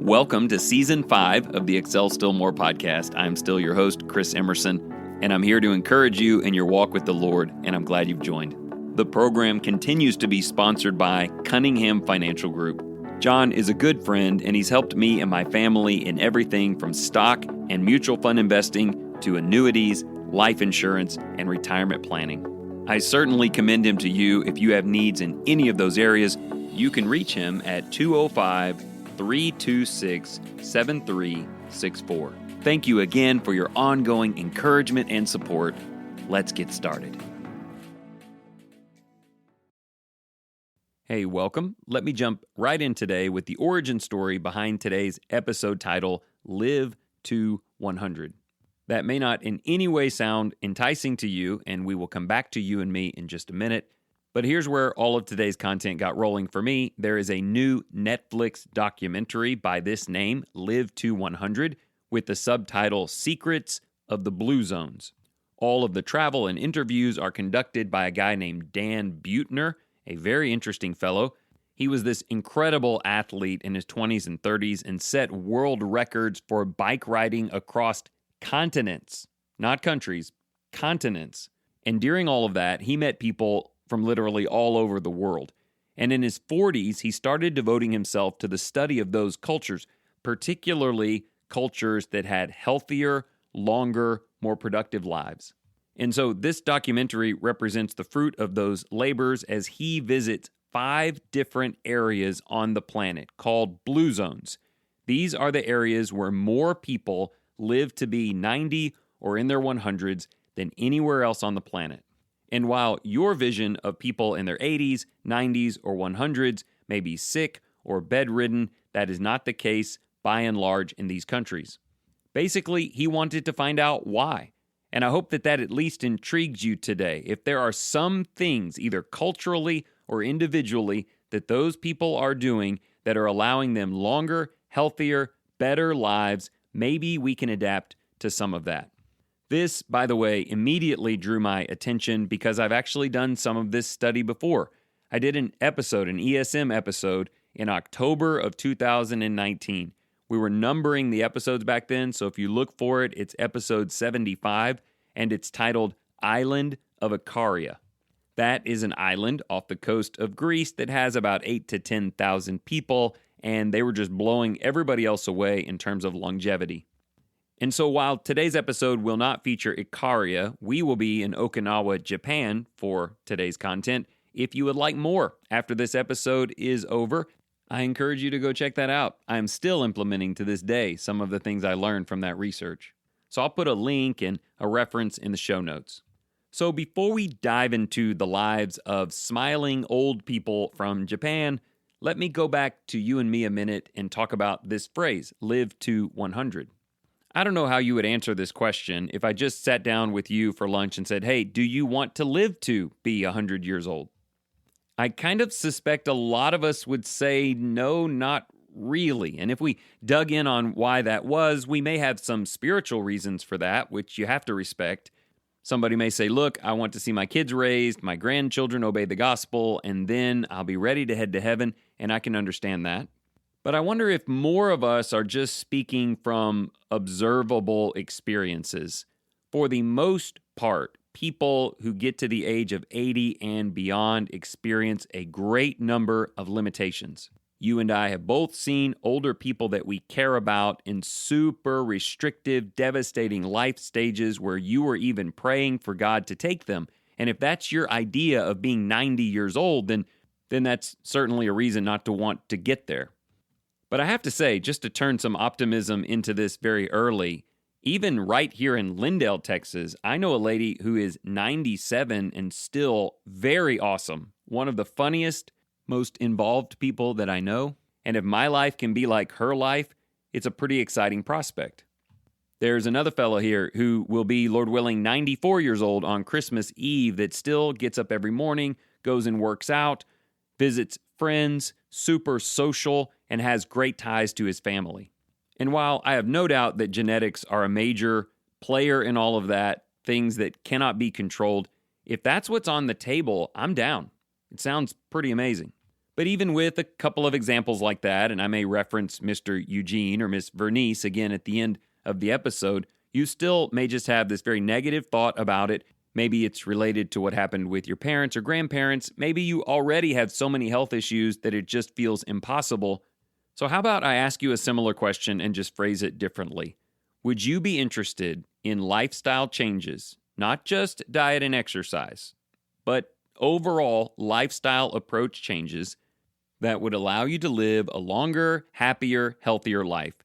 Welcome to Season 5 of the Excel Still More podcast. I'm still your host, Chris Emerson, and I'm here to encourage you in your walk with the Lord, and I'm glad you've joined. The program continues to be sponsored by Cunningham Financial Group. John is a good friend, and he's helped me and my family in everything from stock and mutual fund investing to annuities, life insurance, and retirement planning. I certainly commend him to you. If you have needs in any of those areas, you can reach him at 205-326-7364. Thank you again for your ongoing encouragement and support. Let's get started. Hey, welcome. Let me jump right in today with the origin story behind today's episode title, Live to 100. That may not in any way sound enticing to you, and we will come back to you and me in just a minute. But here's where all of today's content got rolling for me. There is a new Netflix documentary by this name, Live to 100, with the subtitle Secrets of the Blue Zones. All of the travel and interviews are conducted by a guy named Dan Buettner, a very interesting fellow. He was this incredible athlete in his 20s and 30s and set world records for bike riding across continents, not countries, continents. And during all of that, he met people from literally all over the world. And in his 40s, he started devoting himself to the study of those cultures, particularly cultures that had healthier, longer, more productive lives. And so this documentary represents the fruit of those labors as he visits 5 different areas on the planet called blue zones. These are the areas where more people live to be 90 or in their 100s than anywhere else on the planet. And while your vision of people in their 80s, 90s, or 100s may be sick or bedridden, that is not the case by and large in these countries. Basically, he wanted to find out why. And I hope that at least intrigues you today. If there are some things, either culturally or individually, that those people are doing that are allowing them longer, healthier, better lives, maybe we can adapt to some of that. This, by the way, immediately drew my attention because I've actually done some of this study before. I did an ESM episode, in October of 2019. We were numbering the episodes back then, so if you look for it, it's episode 75, and it's titled Island of Icaria. That is an island off the coast of Greece that has about 8,000 to 10,000 people, and they were just blowing everybody else away in terms of longevity. And so while today's episode will not feature Icaria, we will be in Okinawa, Japan for today's content. If you would like more after this episode is over, I encourage you to go check that out. I am still implementing to this day some of the things I learned from that research. So I'll put a link and a reference in the show notes. So before we dive into the lives of smiling old people from Japan, let me go back to you and me a minute and talk about this phrase, live to 100. I don't know how you would answer this question if I just sat down with you for lunch and said, hey, do you want to live to be 100 years old? I kind of suspect a lot of us would say, no, not really. And if we dug in on why that was, we may have some spiritual reasons for that, which you have to respect. Somebody may say, look, I want to see my kids raised, my grandchildren obey the gospel, and then I'll be ready to head to heaven, and I can understand that. But I wonder if more of us are just speaking from observable experiences. For the most part, people who get to the age of 80 and beyond experience a great number of limitations. You and I have both seen older people that we care about in super restrictive, devastating life stages where you were even praying for God to take them. And if that's your idea of being 90 years old, then that's certainly a reason not to want to get there. But I have to say, just to turn some optimism into this very early, even right here in Lindale, Texas, I know a lady who is 97 and still very awesome. One of the funniest, most involved people that I know. And if my life can be like her life, it's a pretty exciting prospect. There's another fellow here who will be, Lord willing, 94 years old on Christmas Eve that still gets up every morning, goes and works out, visits friends, super social, and has great ties to his family. And while I have no doubt that genetics are a major player in all of that, things that cannot be controlled, if that's what's on the table, I'm down. It sounds pretty amazing. But even with a couple of examples like that, and I may reference Mr. Eugene or Miss Vernice again at the end of the episode, you still may just have this very negative thought about it. Maybe it's related to what happened with your parents or grandparents. Maybe you already have so many health issues that it just feels impossible. So how about I ask you a similar question and just phrase it differently? Would you be interested in lifestyle changes, not just diet and exercise, but overall lifestyle approach changes that would allow you to live a longer, happier, healthier life?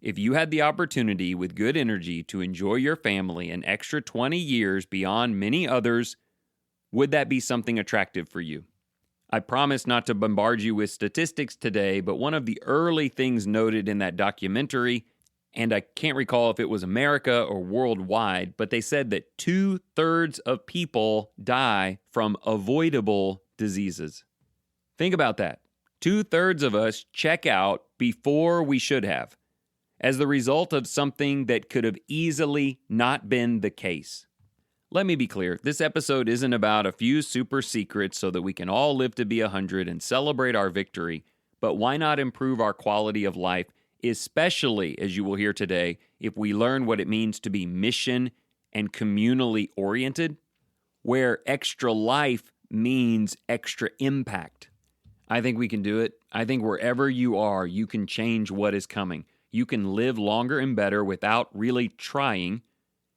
If you had the opportunity with good energy to enjoy your family an extra 20 years beyond many others, would that be something attractive for you? I promise not to bombard you with statistics today, but one of the early things noted in that documentary, and I can't recall if it was America or worldwide, but they said that 2/3 of people die from avoidable diseases. Think about that. 2/3 of us check out before we should have, as the result of something that could have easily not been the case. Let me be clear, this episode isn't about a few super secrets so that we can all live to be 100 and celebrate our victory, but why not improve our quality of life, especially, as you will hear today, if we learn what it means to be mission and communally oriented, where extra life means extra impact. I think we can do it. I think wherever you are, you can change what is coming. You can live longer and better without really trying,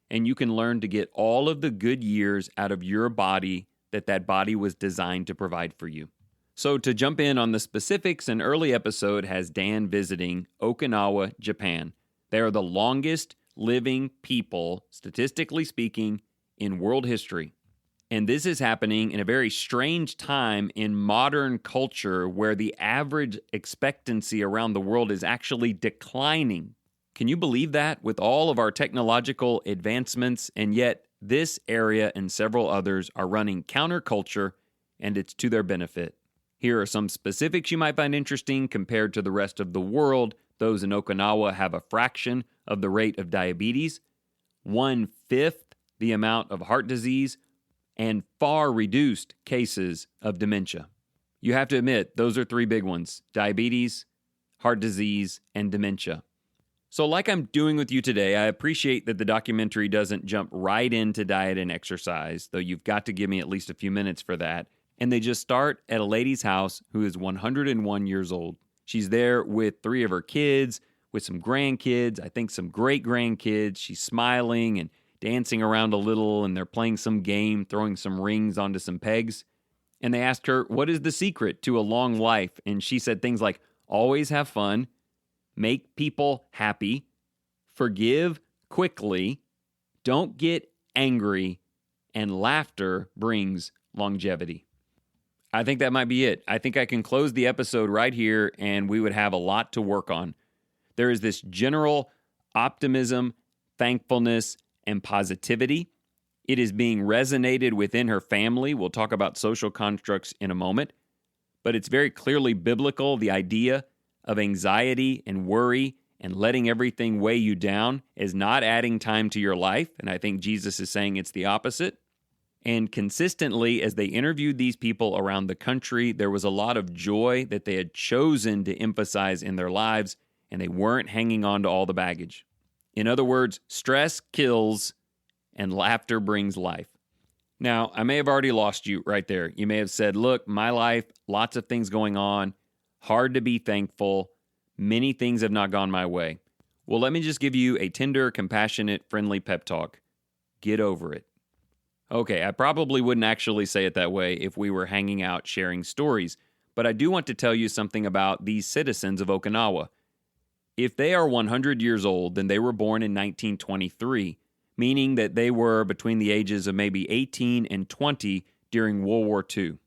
and you can learn to get all of the good years out of your body that body was designed to provide for you. So to jump in on the specifics, an early episode has Dan visiting Okinawa, Japan. They are the longest living people, statistically speaking, in world history. And this is happening in a very strange time in modern culture where the average expectancy around the world is actually declining. Can you believe that with all of our technological advancements? And yet this area and several others are running counterculture, and it's to their benefit. Here are some specifics you might find interesting compared to the rest of the world. Those in Okinawa have a fraction of the rate of diabetes, 1/5 the amount of heart disease, and far reduced cases of dementia. You have to admit, those are three big ones: diabetes, heart disease, and dementia. So like I'm doing with you today, I appreciate that the documentary doesn't jump right into diet and exercise, though you've got to give me at least a few minutes for that. And they just start at a lady's house who is 101 years old. She's there with 3 of her kids, with some grandkids, I think some great-grandkids. She's smiling and dancing around a little, and they're playing some game, throwing some rings onto some pegs. And they asked her, what is the secret to a long life? And she said things like, always have fun, make people happy, forgive quickly, don't get angry, and laughter brings longevity. I think that might be it. I think I can close the episode right here, and we would have a lot to work on. There is this general optimism, thankfulness, and positivity. It is being resonated within her family. We'll talk about social constructs in a moment. But it's very clearly biblical, the idea of anxiety and worry and letting everything weigh you down is not adding time to your life. And I think Jesus is saying it's the opposite. And consistently, as they interviewed these people around the country, there was a lot of joy that they had chosen to emphasize in their lives, and they weren't hanging on to all the baggage. In other words, stress kills and laughter brings life. Now, I may have already lost you right there. You may have said, look, my life, lots of things going on, hard to be thankful, many things have not gone my way. Well, let me just give you a tender, compassionate, friendly pep talk. Get over it. Okay, I probably wouldn't actually say it that way if we were hanging out sharing stories, but I do want to tell you something about these citizens of Okinawa. If they are 100 years old, then they were born in 1923, meaning that they were between the ages of maybe 18 and 20 during World War II.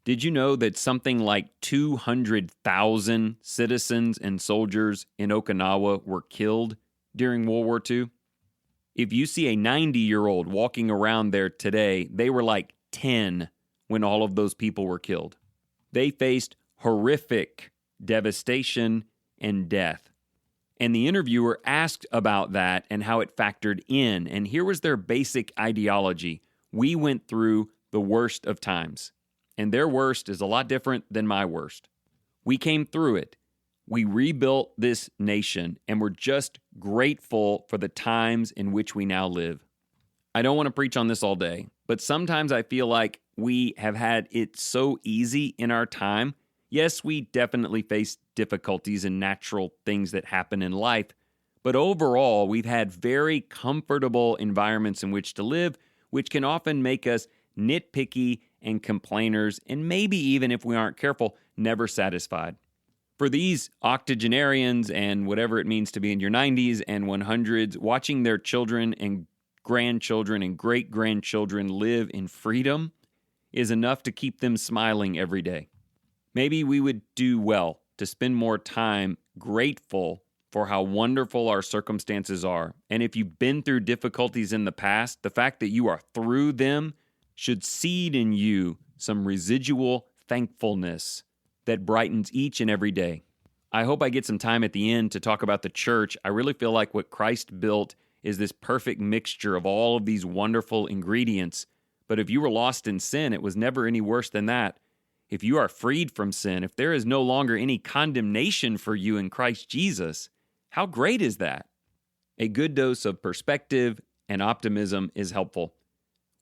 Did you know that something like 200,000 citizens and soldiers in Okinawa were killed during World War II? If you see a 90-year-old walking around there today, they were like 10 when all of those people were killed. They faced horrific devastation and death. And the interviewer asked about that and how it factored in. And here was their basic ideology. We went through the worst of times. and their worst is a lot different than my worst. We came through it. We rebuilt this nation, and we're just grateful for the times in which we now live. I don't want to preach on this all day, but sometimes I feel like we have had it so easy in our time. Yes, we definitely face difficulties and natural things that happen in life, but overall, we've had very comfortable environments in which to live, which can often make us nitpicky and complainers, and maybe even, if we aren't careful, never satisfied. For these octogenarians and whatever it means to be in your 90s and 100s, watching their children and grandchildren and great-grandchildren live in freedom is enough to keep them smiling every day. Maybe we would do well to spend more time grateful for how wonderful our circumstances are. And if you've been through difficulties in the past, the fact that you are through them should seed in you some residual thankfulness that brightens each and every day. I hope I get some time at the end to talk about the church. I really feel like what Christ built is this perfect mixture of all of these wonderful ingredients. But if you were lost in sin, it was never any worse than that. If you are freed from sin, if there is no longer any condemnation for you in Christ Jesus, how great is that? A good dose of perspective and optimism is helpful.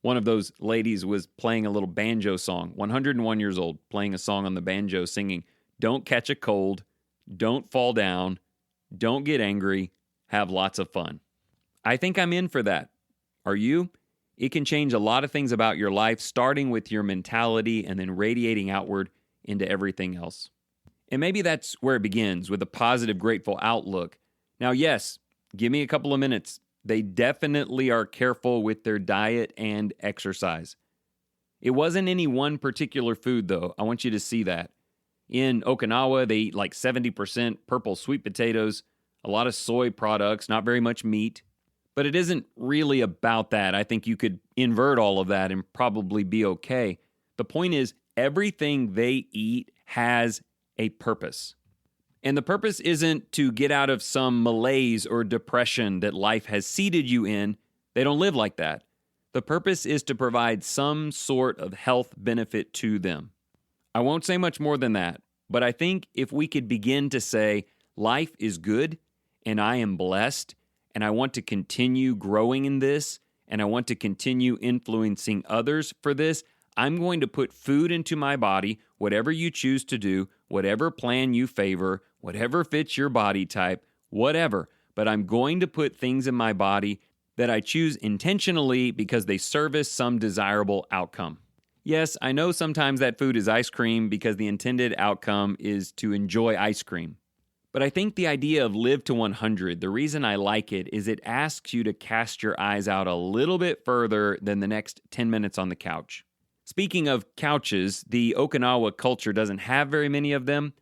One of those ladies was playing a little banjo song, 101 years old, playing a song on the banjo, singing, "Don't catch a cold, don't fall down, don't get angry, have lots of fun." I think I'm in for that. Are you? It can change a lot of things about your life, starting with your mentality and then radiating outward into everything else. And maybe that's where it begins, with a positive, grateful outlook. Now, yes, give me a couple of minutes. They definitely are careful with their diet and exercise. It wasn't any one particular food, though. I want you to see that. In Okinawa, they eat like 70% purple sweet potatoes, a lot of soy products, not very much meat. But it isn't really about that. I think you could invert all of that and probably be okay. The point is, everything they eat has a purpose. And the purpose isn't to get out of some malaise or depression that life has seeded you in. They don't live like that. The purpose is to provide some sort of health benefit to them. I won't say much more than that, but I think if we could begin to say, life is good and I am blessed, and I want to continue growing in this, and I want to continue influencing others for this, I'm going to put food into my body, whatever you choose to do, whatever plan you favor, whatever fits your body type, whatever. But I'm going to put things in my body that I choose intentionally because they service some desirable outcome. Yes, I know sometimes that food is ice cream because the intended outcome is to enjoy ice cream. But I think the idea of live to 100, the reason I like it is it asks you to cast your eyes out a little bit further than the next 10 minutes on the couch. Speaking of couches, the Okinawa culture doesn't have very many of them.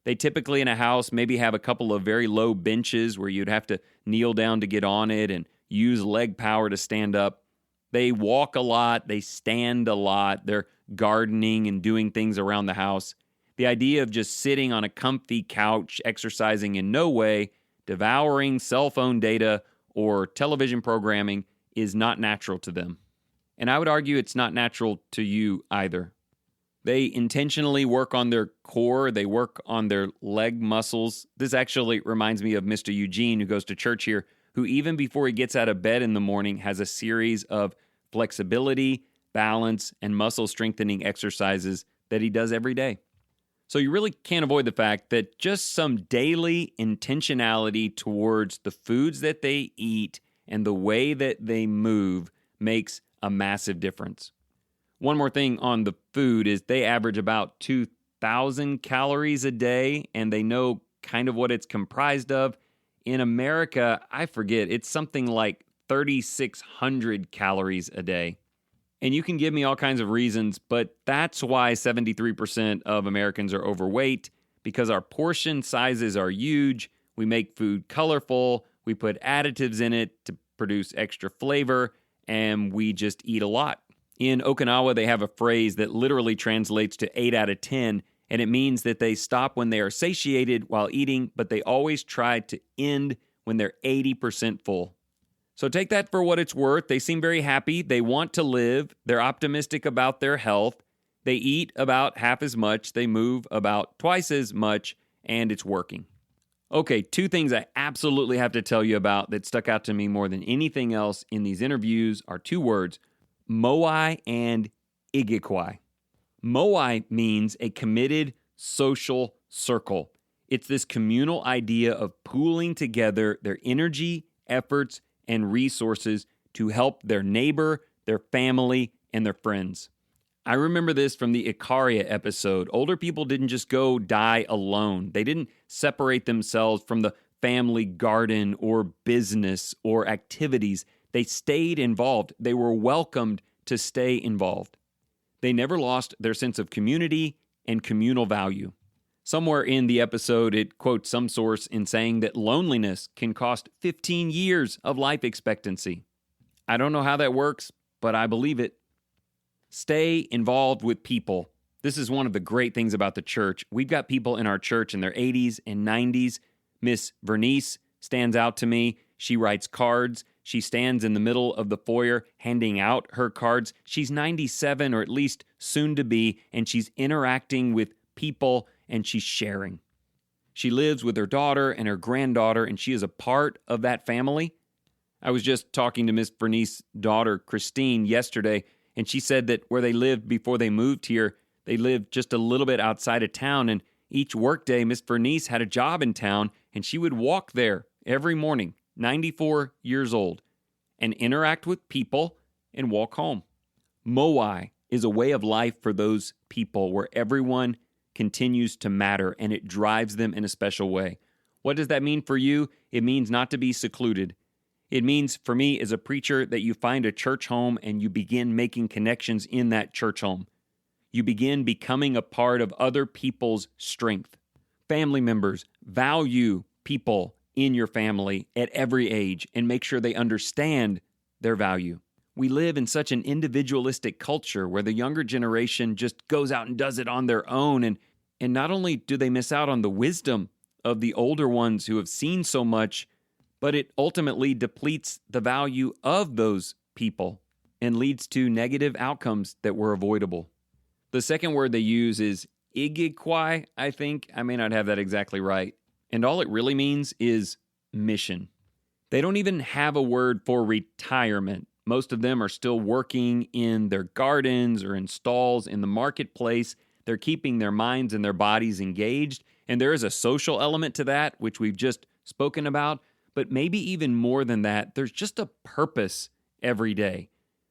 They typically in a house maybe have a couple of very low benches where you'd have to kneel down to get on it and use leg power to stand up. They walk a lot, they stand a lot, they're gardening and doing things around the house. The idea of just sitting on a comfy couch, exercising in no way, devouring cell phone data or television programming is not natural to them. And I would argue it's not natural to you either. They intentionally work on their core. They work on their leg muscles. This actually reminds me of Mr. Eugene, who goes to church here, who even before he gets out of bed in the morning has a series of flexibility, balance, and muscle strengthening exercises that he does every day. So you really can't avoid the fact that just some daily intentionality towards the foods that they eat and the way that they move makes a massive difference. One more thing on the food is they average about 2,000 calories a day, and they know kind of what it's comprised of. In America, I forget, it's something like 3,600 calories a day. And you can give me all kinds of reasons, but that's why 73% of Americans are overweight, because our portion sizes are huge. We make food colorful. We put additives in it to produce extra flavor, and we just eat a lot. In Okinawa, they have a phrase that literally translates to 8 out of 10, and it means that they stop when they are satiated while eating, but they always try to end when they're 80% full. So take that for what it's worth. They seem very happy. They want to live. They're optimistic about their health. They eat about half as much, they move about twice as much, and it's working. Okay, two things I absolutely have to tell you about that stuck out to me more than anything else in these interviews are two words, moai and igikwai. Moai means a committed social circle. It's this communal idea of pooling together their energy, efforts, and resources to help their neighbor, their family, and their friends. I remember this from the Icaria episode. Older people didn't just go die alone. They didn't separate themselves from the family garden or business or activities. They stayed involved. They were welcomed to stay involved. They never lost their sense of community and communal value. Somewhere in the episode, it quotes some source in saying that loneliness can cost 15 years of life expectancy. I don't know how that works, but I believe it. Stay involved with people. This is one of the great things about the church. We've got people in our church in their 80s and 90s. Miss Vernice stands out to me. She writes cards. She stands in the middle of the foyer handing out her cards. She's 97 or at least soon to be, and she's interacting with people and she's sharing. She lives with her daughter and her granddaughter, and she is a part of that family. I was just talking to Miss Vernice's daughter, Christine, yesterday, and she said that where they lived before they moved here, they lived just a little bit outside of town, and each workday, Miss Vernice had a job in town, and she would walk there every morning, 94 years old, and interact with people and walk home. Moai is a way of life for those people where everyone continues to matter, and it drives them in a special way. What does that mean for you? It means not to be secluded. It means, for me as a preacher, that you find a church home and you begin making connections in that church home. You begin becoming a part of other people's strength. Family members, value people in your family at every age and make sure they understand their value. We live in such an individualistic culture where the younger generation just goes out and does it on their own. And not only do they miss out on the wisdom of the older ones who have seen so much, but it ultimately depletes the value of those people and leads to negative outcomes that were avoidable. The second word they use is igikwai, I think. I may not have that exactly right. And all it really means is mission. They don't even have a word for retirement. Most of them are still working in their gardens or in stalls in the marketplace. They're keeping their minds and their bodies engaged. And there is a social element to that, which we've just spoken about. But maybe even more than that, there's just a purpose every day.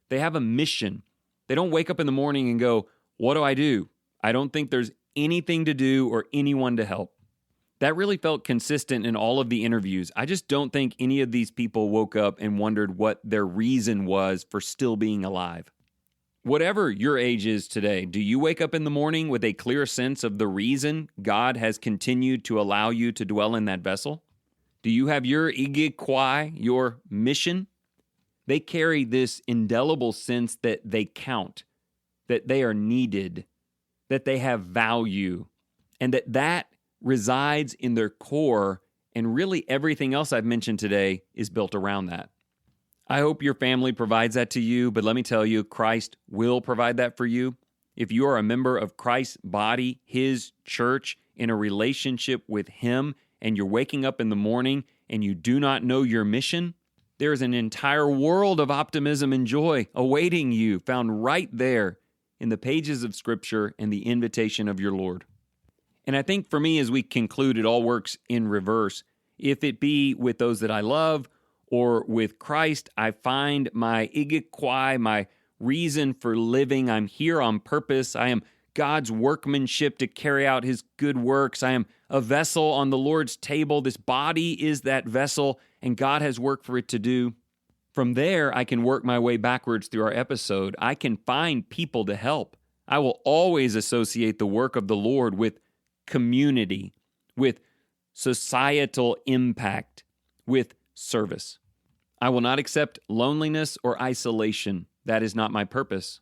They have a mission. They don't wake up in the morning and go, what do I do? I don't think there's anything to do or anyone to help. That really felt consistent in all of the interviews. I just don't think any of these people woke up and wondered what their reason was for still being alive. Whatever your age is today, do you wake up in the morning with a clear sense of the reason God has continued to allow you to dwell in that vessel? Do you have your igikwai, your mission? They carry this indelible sense that they count, that they are needed, that they have value, and that resides in their core, and really everything else I've mentioned today is built around that. I hope your family provides that to you, but let me tell you, Christ will provide that for you. If you are a member of Christ's body, His church, in a relationship with Him, and you're waking up in the morning and you do not know your mission, there's an entire world of optimism and joy awaiting you, found right there in the pages of Scripture and the invitation of your Lord. And I think for me, as we conclude, it all works in reverse. If it be with those that I love or with Christ, I find my igikwai, my reason for living. I'm here on purpose. I am God's workmanship to carry out His good works. I am a vessel on the Lord's table. This body is that vessel, and God has work for it to do. From there, I can work my way backwards through our episode. I can find people to help. I will always associate the work of the Lord with community, with societal impact, with service. I will not accept loneliness or isolation. That is not my purpose.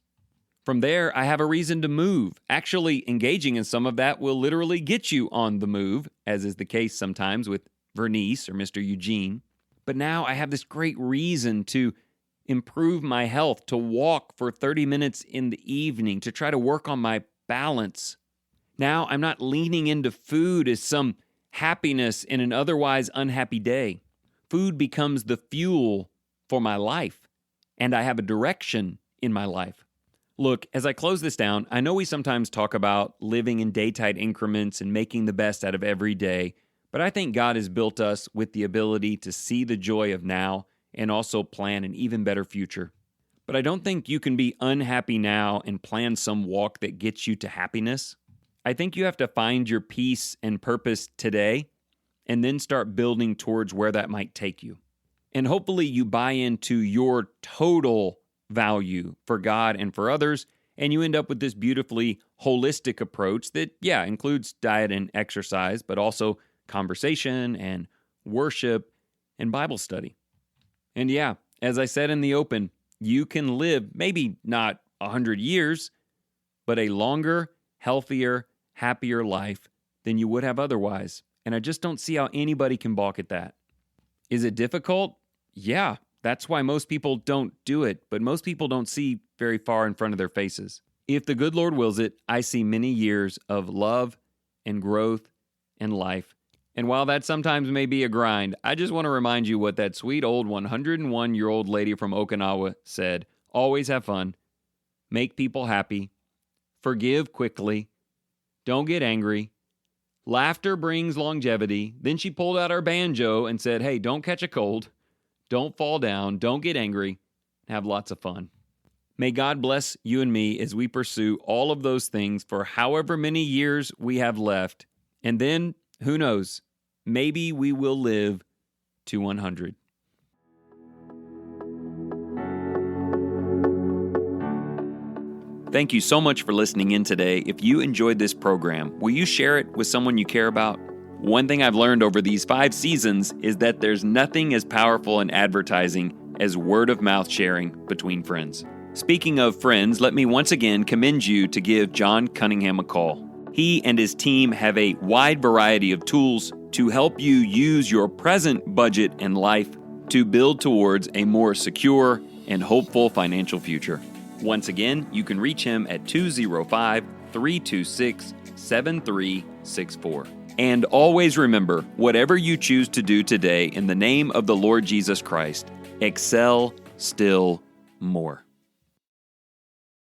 From there, I have a reason to move. Actually, engaging in some of that will literally get you on the move, as is the case sometimes with Vernice or Mr. Eugene. But now I have this great reason to improve my health, to walk for 30 minutes in the evening, to try to work on my balance. Now I'm not leaning into food as some happiness in an otherwise unhappy day. Food becomes the fuel for my life, and I have a direction in my life. Look, as I close this down, I know we sometimes talk about living in day-tight increments and making the best out of every day, but I think God has built us with the ability to see the joy of now and also plan an even better future. But I don't think you can be unhappy now and plan some walk that gets you to happiness. I think you have to find your peace and purpose today and then start building towards where that might take you. And hopefully you buy into your total value for God and for others, and you end up with this beautifully holistic approach that, includes diet and exercise, but also conversation and worship and Bible study. And as I said in the open, you can live maybe not 100 years, but a longer, healthier, happier life than you would have otherwise. And I just don't see how anybody can balk at that. Is it difficult? Yeah, that's why most people don't do it, but most people don't see very far in front of their faces. If the good Lord wills it, I see many years of love and growth and life. And while that sometimes may be a grind, I just want to remind you what that sweet old 101-year-old lady from Okinawa said. Always have fun. Make people happy. Forgive quickly. Don't get angry. Laughter brings longevity. Then she pulled out her banjo and said, hey, don't catch a cold. Don't fall down. Don't get angry. Have lots of fun. May God bless you and me as we pursue all of those things for however many years we have left. And then, who knows, maybe we will live to 100. Thank you so much for listening in today. If you enjoyed this program, will you share it with someone you care about? One thing I've learned over these 5 seasons is that there's nothing as powerful in advertising as word-of-mouth sharing between friends. Speaking of friends, let me once again commend you to give John Cunningham a call. He and his team have a wide variety of tools to help you use your present budget and life to build towards a more secure and hopeful financial future. Once again, you can reach him at 205-326-7364. And always remember, whatever you choose to do today in the name of the Lord Jesus Christ, excel still more.